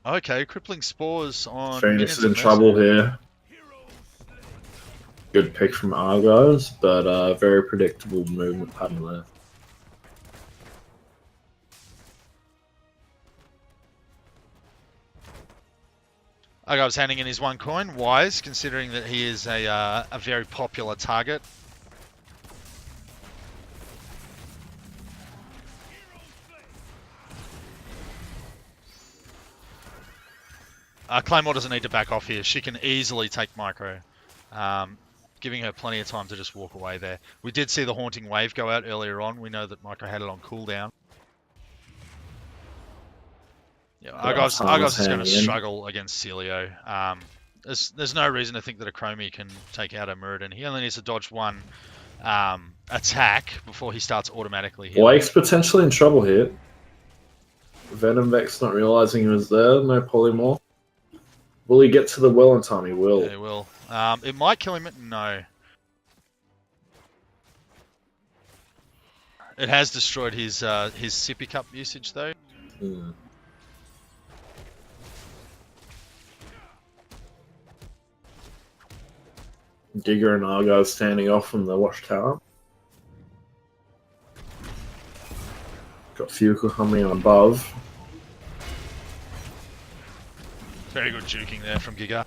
[SPEAKER 1] Okay, crippling spores on.
[SPEAKER 2] Phoenix
[SPEAKER 1] minions
[SPEAKER 2] is in
[SPEAKER 1] and
[SPEAKER 2] trouble
[SPEAKER 1] mercenaries.
[SPEAKER 2] here. Good pick from Argives, but very predictable movement pattern there.
[SPEAKER 1] Argives handing in his 1 coin. Wise, considering that he is a very popular target. Claymore doesn't need to back off here. She can easily take Micro, giving her plenty of time to just walk away there. We did see the Haunting Wave go out earlier on. We know that Micro had it on cooldown. Yeah, Argives is going to struggle against Celio. There's no reason to think that a Chromie can take out a Muradin. He only needs to dodge 1 attack before he starts automatically healing.
[SPEAKER 2] Blake's potentially in trouble here. Venom Vex not realizing he was there. No polymorph. Will he get to the well in time? He will.
[SPEAKER 1] Yeah, he will. It might kill him. No. It has destroyed his sippy cup usage though.
[SPEAKER 2] Hmm. Giga and Argo standing off from the watchtower. Got Fukle coming above.
[SPEAKER 1] Very good juking there from Giga.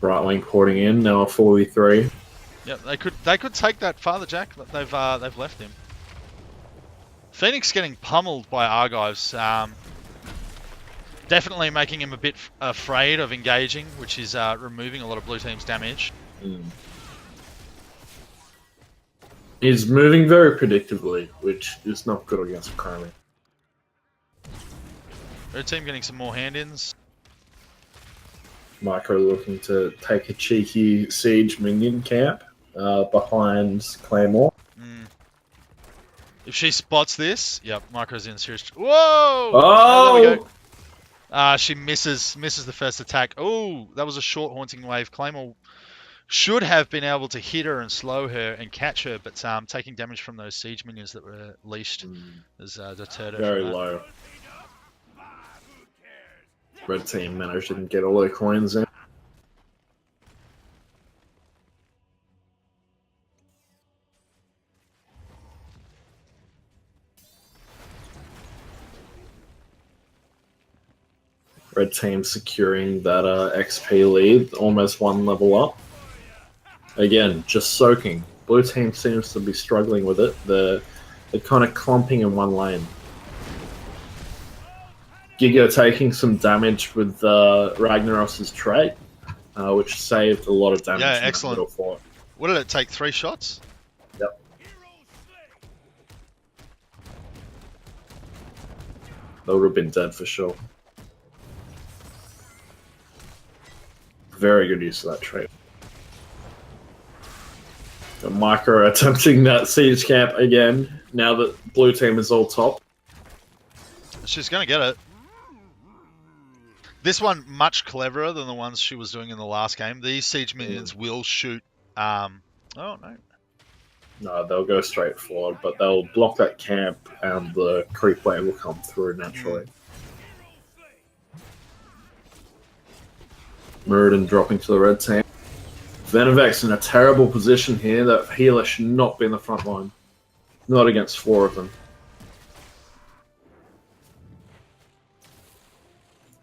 [SPEAKER 2] Right wing porting in, now a 4v3.
[SPEAKER 1] Yep, they could take that Father Jack, but they've left him. Phoenix getting pummeled by Argives. Definitely making him a bit afraid of engaging, which is removing a lot of blue team's damage.
[SPEAKER 2] He's moving very predictably, which is not good against Chromie.
[SPEAKER 1] Red team getting some more hand-ins.
[SPEAKER 2] Micro looking to take a cheeky siege minion camp behind Claymore.
[SPEAKER 1] If she spots this, yep, Micro's in serious. Whoa!
[SPEAKER 2] Oh!
[SPEAKER 1] There we go. She misses the first attack. Oh, that was a short Haunting Wave. Claymore should have been able to hit her and slow her and catch her, but taking damage from those siege minions that were leashed has deterred her.
[SPEAKER 2] Very
[SPEAKER 1] from that.
[SPEAKER 2] low. Red team managed to get all their coins in. Red team securing that XP lead, almost 1 level up. Again, just soaking. Blue team seems to be struggling with it. They're kind of clumping in one lane. Giga taking some damage with Ragnaros' trait, which saved a lot of damage.
[SPEAKER 1] Yeah,
[SPEAKER 2] from
[SPEAKER 1] excellent.
[SPEAKER 2] that middle fight.
[SPEAKER 1] What did it take? 3 shots?
[SPEAKER 2] Yep. They would have been dead for sure. Very good use of that trait. Got Micro attempting that siege camp again, now that blue team is all top.
[SPEAKER 1] She's going to get it. This one much cleverer than the ones she was doing in the last game. These siege minions will shoot. Oh no.
[SPEAKER 2] No, they'll go straight forward, but they'll block that camp and the creep wave will come through naturally. Muradin dropping to the red team. Venovex in a terrible position here. That healer should not be in the front line. Not against 4 of them.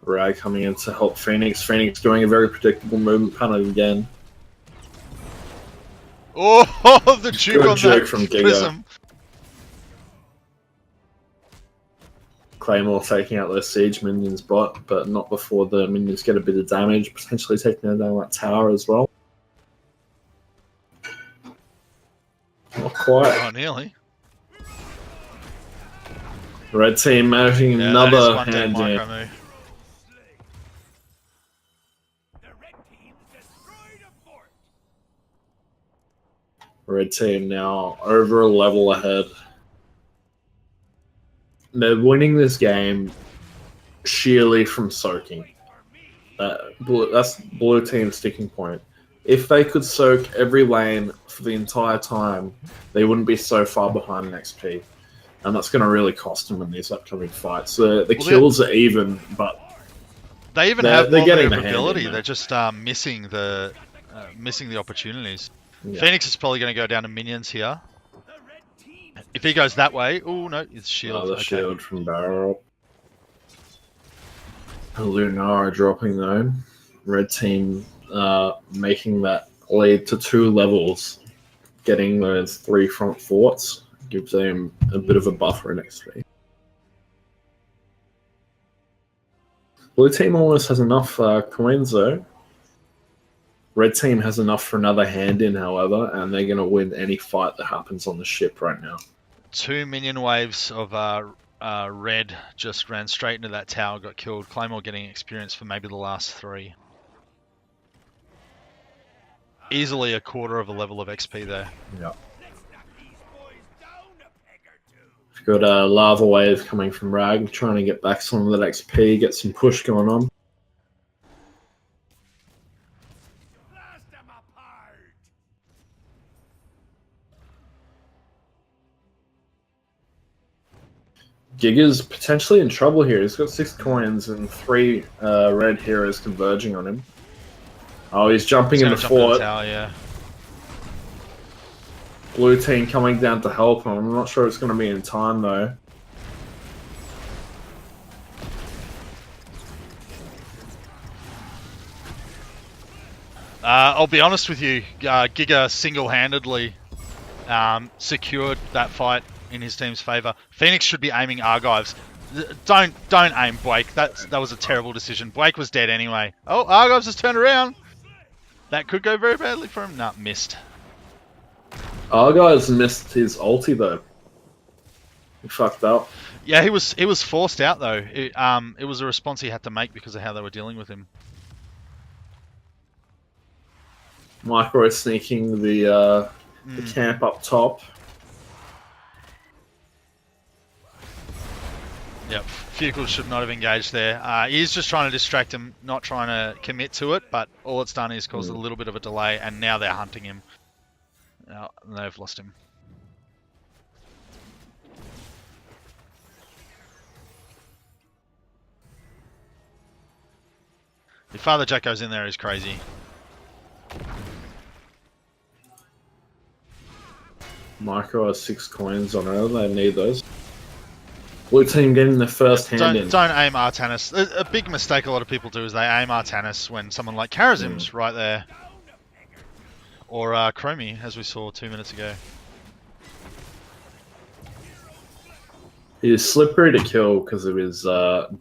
[SPEAKER 2] Rag coming in to help Phoenix. Phoenix doing a very predictable movement pattern again.
[SPEAKER 1] Oh, the juke on
[SPEAKER 2] joke
[SPEAKER 1] that
[SPEAKER 2] from GigAeon.
[SPEAKER 1] prism.
[SPEAKER 2] Claymore taking out those siege minions bot, but not before the minions get a bit of damage, potentially taking down that tower as well. Not quite.
[SPEAKER 1] Oh, nearly.
[SPEAKER 2] Red team managing
[SPEAKER 1] Yeah,
[SPEAKER 2] another
[SPEAKER 1] that is one dead
[SPEAKER 2] hand
[SPEAKER 1] micro
[SPEAKER 2] in.
[SPEAKER 1] move.
[SPEAKER 3] The red team destroyed a fort.
[SPEAKER 2] Red team now over a level ahead. They're winning this game sheerly from soaking. That's blue team's sticking point. If they could soak every lane for the entire time, they wouldn't be so far behind in XP. And that's going to really cost them in these upcoming fights. The kills are even, but
[SPEAKER 1] they even
[SPEAKER 2] they're
[SPEAKER 1] have more
[SPEAKER 2] getting the
[SPEAKER 1] maneuverability.
[SPEAKER 2] hand in,
[SPEAKER 1] They're just missing the opportunities.
[SPEAKER 2] Yeah.
[SPEAKER 1] Phoenix is probably going to go down to minions here. If he goes that way, oh no, it's shield.
[SPEAKER 2] The
[SPEAKER 1] Okay.
[SPEAKER 2] shield from Barrel. Lunara dropping though. Red team making that lead to 2 levels. Getting those 3 front forts gives them a bit of a buffer in XP. Blue team almost has enough coins though. Red team has enough for another hand in, however, and they're going to win any fight that happens on the ship right now.
[SPEAKER 1] 2 minion waves of red just ran straight into that tower, got killed. Claymore getting experience for maybe the last 3. Easily a quarter of a level of XP there.
[SPEAKER 2] Yeah.
[SPEAKER 3] Let's knock these boys down a peg or 2.
[SPEAKER 2] We've got a lava wave coming from Rag, trying to get back some of that XP, get some push going on.
[SPEAKER 3] Blast them apart.
[SPEAKER 2] Giga's potentially in trouble here. He's got 6 coins and 3 red heroes converging on him. Oh, he's jumping in the fort.
[SPEAKER 1] Tower, yeah.
[SPEAKER 2] Blue team coming down to help him. I'm not sure it's going to be in time though.
[SPEAKER 1] I'll be honest with you, Giga single-handedly secured that fight in his team's favour. Phoenix should be aiming Argives. Don't aim Blake. That was a terrible decision. Blake was dead anyway. Oh, Argives has turned around. That could go very badly for him. Nah, missed.
[SPEAKER 2] Argives missed his ulti though. He fucked up.
[SPEAKER 1] Yeah, he was forced out though. It was a response he had to make because of how they were dealing with him.
[SPEAKER 2] Micro is sneaking the camp up top.
[SPEAKER 1] Yep, Fukle should not have engaged there. He's just trying to distract him, not trying to commit to it, but all it's done is caused a little bit of a delay, and now they're hunting him. Now they've lost him. If Father Jack goes in there, he's crazy.
[SPEAKER 2] Micro has 6 coins on her. They need those. Blue team getting the first hand in.
[SPEAKER 1] Don't aim Artanis. A big mistake a lot of people do is they aim Artanis when someone like Karazim's right there. Or Chromie, as we saw 2 minutes ago.
[SPEAKER 2] He is slippery to kill because of his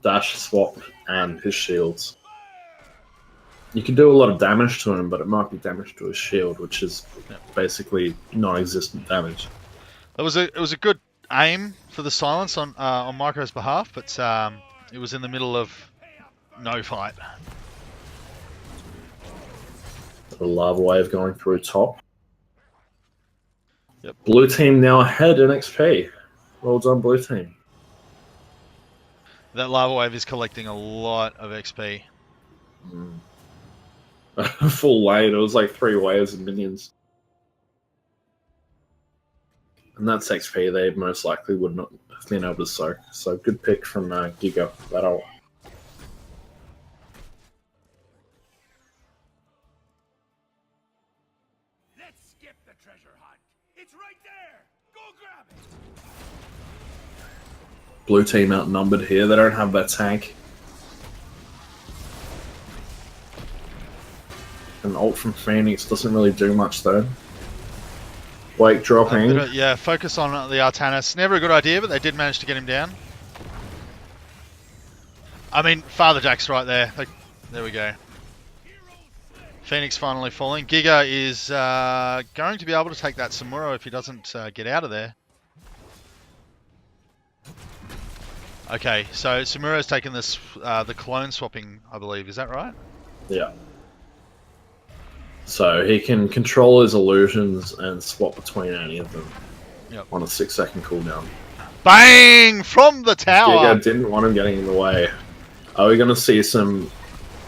[SPEAKER 2] dash swap and his shields. You can do a lot of damage to him, but it might be damage to his shield, which is basically non-existent damage.
[SPEAKER 1] It was a good aim for the silence on Micro's behalf, but it was in the middle of no fight.
[SPEAKER 2] The lava wave going through top.
[SPEAKER 1] Yep.
[SPEAKER 2] Blue team now ahead in XP. Well done, blue team.
[SPEAKER 1] That lava wave is collecting a lot of XP.
[SPEAKER 2] Full lane. It was like 3 waves of minions. And that's XP they most likely would not have been able to soak. So good pick from Giga. That'll. Blue team outnumbered here. They don't have that tank. An ult from Phoenix doesn't really do much though. Wake dropping.
[SPEAKER 1] Yeah, focus on the Artanis. Never a good idea, but they did manage to get him down. I mean, Father Jack's right there. There we go. Phoenix finally falling. Giga is going to be able to take that Samuro if he doesn't get out of there. Okay, so Samuro's taken this the clone swapping, I believe. Is that right?
[SPEAKER 2] Yeah. So he can control his illusions and swap between any of them on a 6-second cooldown.
[SPEAKER 1] Bang! From the tower!
[SPEAKER 2] Giga didn't want him getting in the way. Are we going to see some...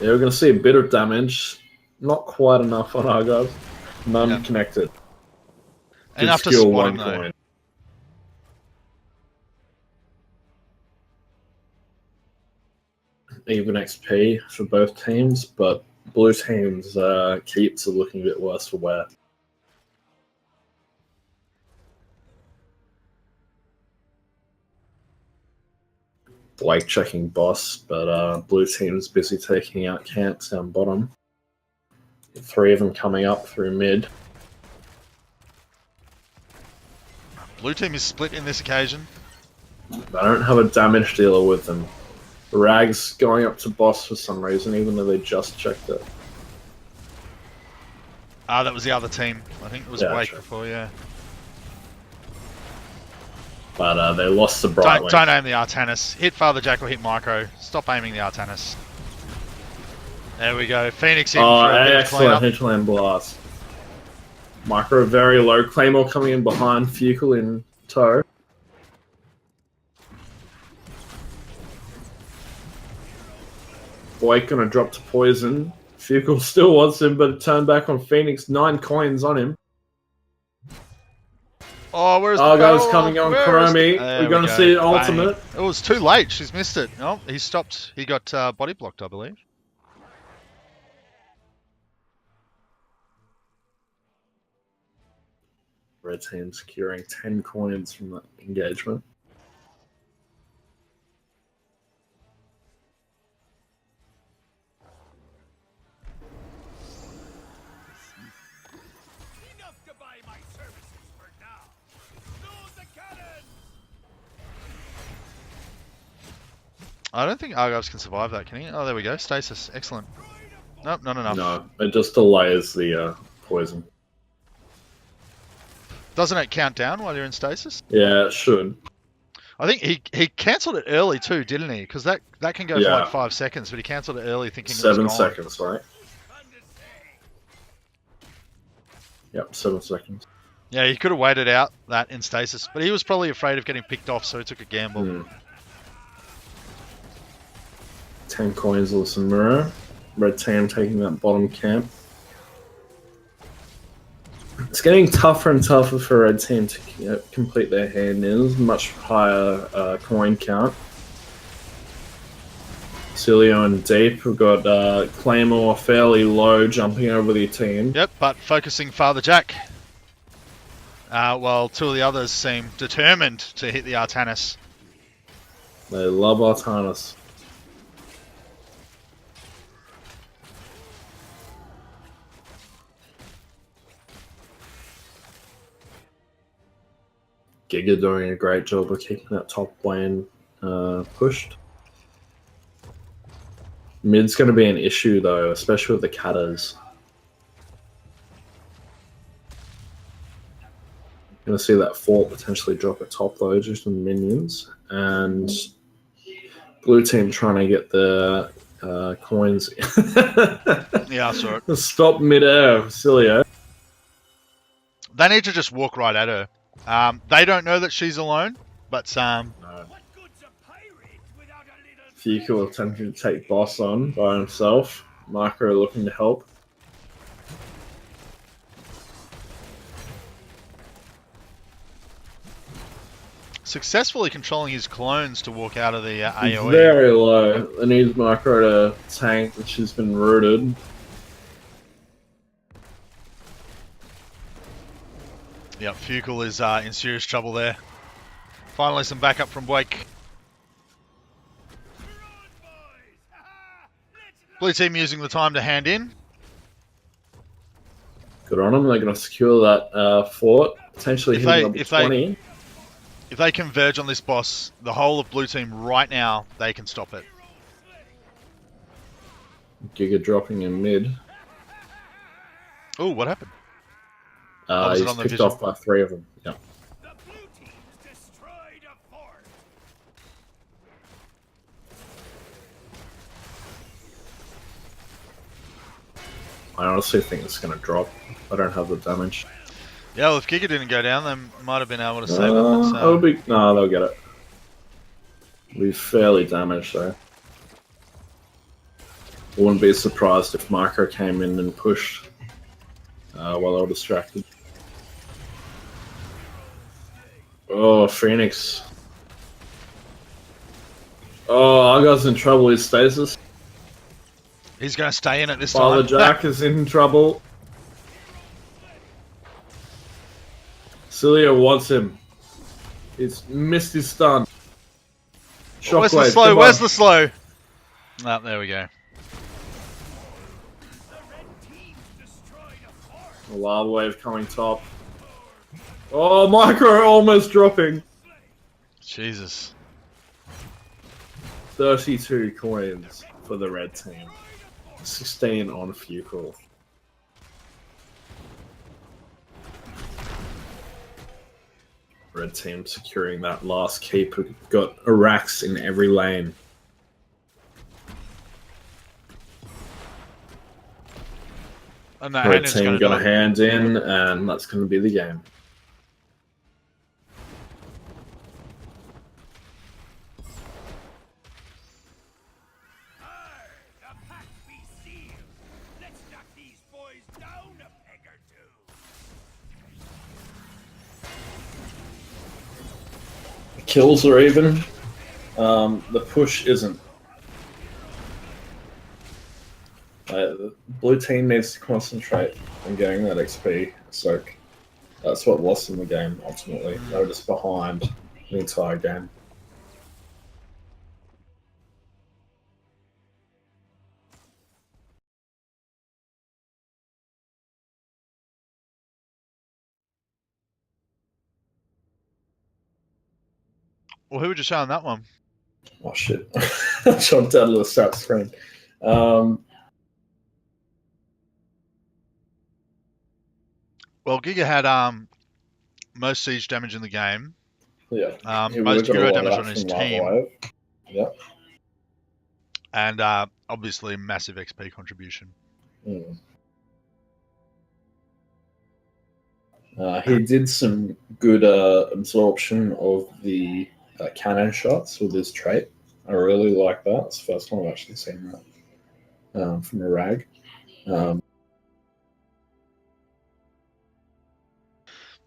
[SPEAKER 2] Yeah, we're going to see a bit of damage. Not quite enough on Argives. None connected.
[SPEAKER 1] Enough to spot him, though.
[SPEAKER 2] Even XP for both teams, but blue team's keeps are looking a bit worse for wear. Blake checking boss, but blue team's busy taking out camps down bottom. 3 of them coming up through mid.
[SPEAKER 1] Blue team is split in this occasion.
[SPEAKER 2] They don't have a damage dealer with them. Rag's going up to boss for some reason, even though they just checked it.
[SPEAKER 1] Ah, that was the other team. I think it was Wake before, yeah.
[SPEAKER 2] But they lost the Bright
[SPEAKER 1] Don't aim the Artanis. Hit Father Jack or hit Micro. Stop aiming the Artanis. There we go. Phoenix in for a bit of
[SPEAKER 2] excellent hinterland blast. Micro very low. Claymore coming in behind. Fukle in tow. Blake gonna drop to poison. Fukle still wants him, but turn back on Phoenix. 9 coins on him.
[SPEAKER 1] Oh, where's
[SPEAKER 2] Argives coming on Chromie. We're going to see an ultimate.
[SPEAKER 1] It was too late. She's missed it. Oh, he stopped. He got body blocked, I believe.
[SPEAKER 2] Red team securing 10 coins from that engagement.
[SPEAKER 3] Enough to buy my services for now. Load the cannon!
[SPEAKER 1] I don't think Argives can survive that, can he? Oh, there we go. Stasis. Excellent. Nope, not enough.
[SPEAKER 2] No, it just delays the poison.
[SPEAKER 1] Doesn't it count down while you're in stasis?
[SPEAKER 2] Yeah, it should.
[SPEAKER 1] I think he cancelled it early too, didn't he? Because that can go for like 5 seconds, but he cancelled it early thinking
[SPEAKER 2] 7
[SPEAKER 1] it was gone.
[SPEAKER 2] seconds, right? Yep, 7 seconds.
[SPEAKER 1] Yeah, he could have waited out that in stasis, but he was probably afraid of getting picked off, so he took a gamble.
[SPEAKER 2] 10 coins or some mirror. Red team taking that bottom camp. It's getting tougher and tougher for Red team to complete their hand in. Much higher coin count. Cilio and Deep. We've got Claymore fairly low, jumping over the team.
[SPEAKER 1] Yep, but focusing Father Jack. While 2 of the others seem determined to hit the Artanis.
[SPEAKER 2] They love Artanis. Giga doing a great job of keeping that top lane pushed. Mid's going to be an issue though, especially with the Katas. Going to see that fort potentially drop at top though, just with minions. And blue team trying to get the coins.
[SPEAKER 1] Yeah, I saw it.
[SPEAKER 2] Stop mid-air, Cilio.
[SPEAKER 1] They need to just walk right at her. They don't know that she's alone, but
[SPEAKER 2] No. Fukle attempting to take boss on by himself. Micro looking to help.
[SPEAKER 1] successfully controlling his clones to walk out of the AoE.
[SPEAKER 2] Very low. It needs Micro to tank, which has been rooted.
[SPEAKER 1] Yep, Fukle is in serious trouble there. Finally some backup from Wake. Blue team using the time to hand in.
[SPEAKER 2] Good on them. They're going to secure that fort. Potentially hitting number 20.
[SPEAKER 1] If they converge on this boss, the whole of blue team right now, they can stop it.
[SPEAKER 2] Giga dropping in mid.
[SPEAKER 1] Oh, what happened?
[SPEAKER 2] He's
[SPEAKER 1] on the
[SPEAKER 2] picked
[SPEAKER 1] vision?
[SPEAKER 2] off by 3 of them. Yeah.
[SPEAKER 3] The blue team's destroyed a fort.
[SPEAKER 2] I honestly think it's going to drop. I don't have the damage.
[SPEAKER 1] Yeah, well, if Giga didn't go down, they might have been able to save it. But,
[SPEAKER 2] no, they'll get it. We're fairly damaged though. Wouldn't be surprised if Micro came in and pushed while they were distracted. Oh, Phoenix. Oh, Argives in trouble with stasis.
[SPEAKER 1] he's going to stay in it this
[SPEAKER 2] Father
[SPEAKER 1] time.
[SPEAKER 2] Jack is in trouble. Cilia wants him. He's missed his stun.
[SPEAKER 1] Where's the
[SPEAKER 2] Shockwave,
[SPEAKER 1] slow?
[SPEAKER 2] come
[SPEAKER 1] Where's
[SPEAKER 2] on.
[SPEAKER 1] the slow? Oh, there we go.
[SPEAKER 3] The red team's destroyed a fort.
[SPEAKER 2] The lava wave coming top. Oh, Micro almost dropping.
[SPEAKER 1] Jesus.
[SPEAKER 2] 32 coins for the red team. 16 on Fukle. Red team securing that last keep. Got Arax in every lane.
[SPEAKER 1] And that
[SPEAKER 2] Red
[SPEAKER 1] hand is
[SPEAKER 2] team
[SPEAKER 1] going to
[SPEAKER 2] got a
[SPEAKER 1] do it.
[SPEAKER 2] hand in, and that's going to be the game.
[SPEAKER 3] The pack be sealed. Let's knock these boys down a peg or two.
[SPEAKER 2] The kills are even. The push isn't. The blue team needs to concentrate on getting that XP soak. That's what lost them the game ultimately. They were just behind the entire game.
[SPEAKER 1] Well, who would you show on that one?
[SPEAKER 2] Oh shit! I jumped out of the start screen.
[SPEAKER 1] Well, Giga had most siege damage in the game.
[SPEAKER 2] Yeah. He
[SPEAKER 1] Most
[SPEAKER 2] would've got a
[SPEAKER 1] hero
[SPEAKER 2] lot of
[SPEAKER 1] damage
[SPEAKER 2] that
[SPEAKER 1] on his
[SPEAKER 2] from Lava
[SPEAKER 1] team.
[SPEAKER 2] Wave. Yep.
[SPEAKER 1] And obviously massive XP contribution.
[SPEAKER 2] Mm. He did some good absorption of the cannon shots with his trait. I really like that. It's the first time I've actually seen that from a rag.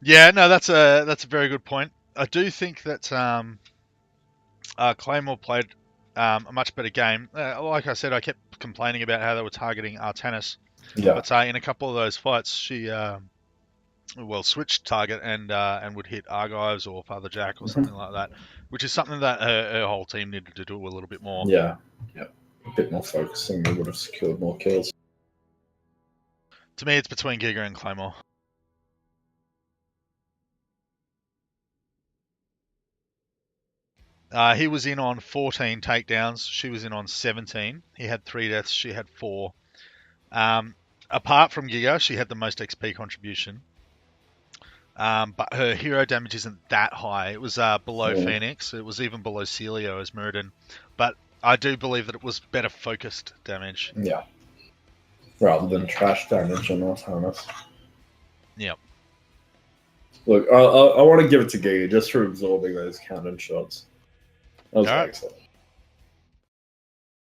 [SPEAKER 1] Yeah, no, that's a very good point. I do think that Claymore played a much better game. Like I said, I kept complaining about how they were targeting Artanis,
[SPEAKER 2] Yeah.
[SPEAKER 1] but in a couple of those fights, she switched target and would hit Argives or Father Jack or something like that, which is something that her whole team needed to do a little bit more.
[SPEAKER 2] Yeah. A bit more focusing, we would have secured more kills.
[SPEAKER 1] To me, it's between Giga and Claymore. He was in on 14 takedowns. She was in on 17. He had 3 deaths. She had 4. Apart from Giga, she had the most XP contribution. But her hero damage isn't that high. It was below Phoenix. It was even below Celio as Muradin. But I do believe that it was better focused damage.
[SPEAKER 2] Yeah. Rather than trash damage on Artanis.
[SPEAKER 1] Yep.
[SPEAKER 2] Look, I want to give it to Giga just for absorbing those cannon shots. That was excellent.